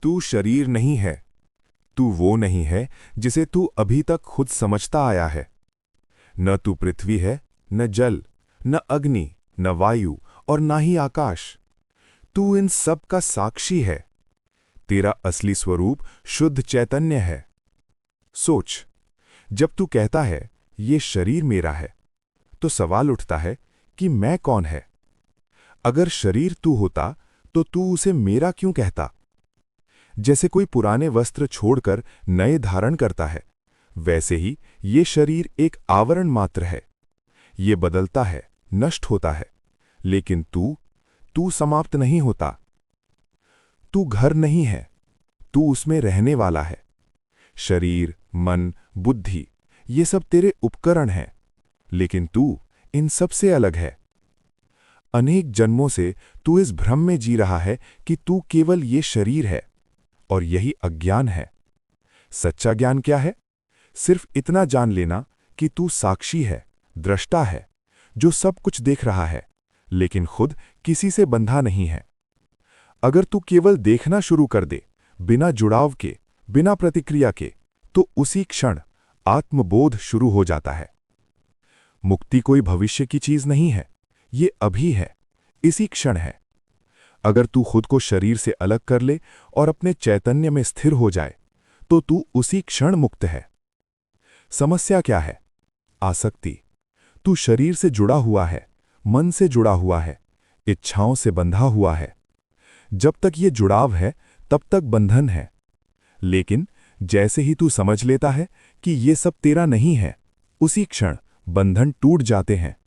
तू शरीर नहीं है। तू वो नहीं है जिसे तू अभी तक खुद समझता आया है। न तू पृथ्वी है, न जल, न अग्नि, न वायु और न ही आकाश। तू इन सब का साक्षी है। तेरा असली स्वरूप शुद्ध चैतन्य है। सोच, जब तू कहता है ये शरीर मेरा है, तो सवाल उठता है कि मैं कौन है। अगर शरीर तू होता तो तू उसे मेरा क्यों कहता। जैसे कोई पुराने वस्त्र छोड़कर नए धारण करता है, वैसे ही ये शरीर एक आवरण मात्र है। ये बदलता है, नष्ट होता है, लेकिन तू समाप्त नहीं होता। तू घर नहीं है, तू उसमें रहने वाला है। शरीर, मन, बुद्धि, ये सब तेरे उपकरण हैं, लेकिन तू इन सब से अलग है। अनेक जन्मों से तू इस भ्रम में जी रहा है कि तू केवल ये शरीर है, और यही अज्ञान है। सच्चा ज्ञान क्या है? सिर्फ इतना जान लेना कि तू साक्षी है, दृष्टा है, जो सब कुछ देख रहा है, लेकिन खुद किसी से बंधा नहीं है। अगर तू केवल देखना शुरू कर दे, बिना जुड़ाव के, बिना प्रतिक्रिया के, तो उसी क्षण आत्मबोध शुरू हो जाता है। मुक्ति कोई भविष्य की चीज नहीं है, ये अभी है, इसी क्षण है। अगर तू खुद को शरीर से अलग कर ले और अपने चैतन्य में स्थिर हो जाए, तो तू उसी क्षण मुक्त है। समस्या क्या है? आसक्ति। तू शरीर से जुड़ा हुआ है, मन से जुड़ा हुआ है, इच्छाओं से बंधा हुआ है। जब तक ये जुड़ाव है, तब तक बंधन है। लेकिन जैसे ही तू समझ लेता है कि ये सब तेरा नहीं है, उसी क्षण बंधन टूट जाते हैं।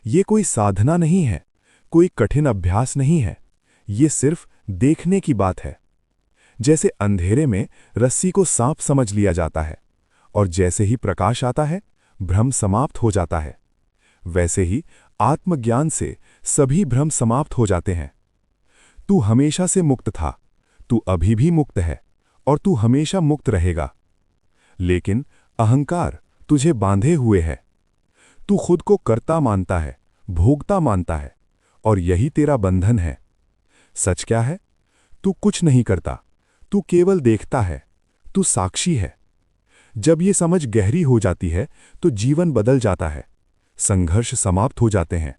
ये कोई साधना नहीं है, कोई कठिन अभ्यास नहीं है, ये सिर्फ देखने की बात है। जैसे अंधेरे में रस्सी को सांप समझ लिया जाता है, और जैसे ही प्रकाश आता है, भ्रम समाप्त हो जाता है। वैसे ही आत्मज्ञान से सभी भ्रम समाप्त हो जाते हैं। तू हमेशा से मुक्त था, तू अभी भी मुक्त है, और तू हमेशा मुक्त रहेगा। लेकिन अहंकार तुझे बांधे हुए है। तू खुद को कर्ता मानता है, भोगता मानता है, और यही तेरा बंधन है। सच क्या है? तू कुछ नहीं करता, तू केवल देखता है, तू साक्षी है। जब ये समझ गहरी हो जाती है, तो जीवन बदल जाता है, संघर्ष समाप्त हो जाते हैं,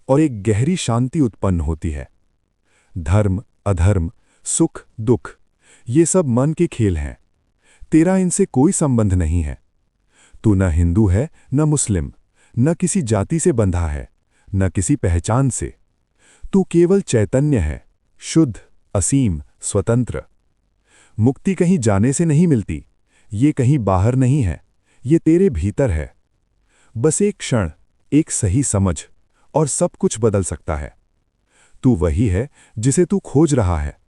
और एक गहरी शांति उत्पन्न होती है। धर्म, अधर्म, सुख, दुख, ये सब मन के खेल हैं। तेरा इनसे कोई संबंध नहीं है। तू न हिंदू है, न मुस्लिम, न किसी जाति से बंधा है, न किसी पहचान से। तू केवल चैतन्य है, शुद्ध, असीम, स्वतंत्र। मुक्ति कहीं जाने से नहीं मिलती, ये कहीं बाहर नहीं है, ये तेरे भीतर है। बस एक क्षण, एक सही समझ, और सब कुछ बदल सकता है। तू वही है जिसे तू खोज रहा है।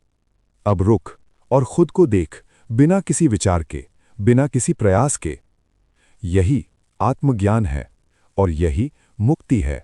अब रुक और खुद को देख, बिना किसी विचार के, बिना किसी प्रयास के। यही आत्मज्ञान है, और यही मुक्ति है।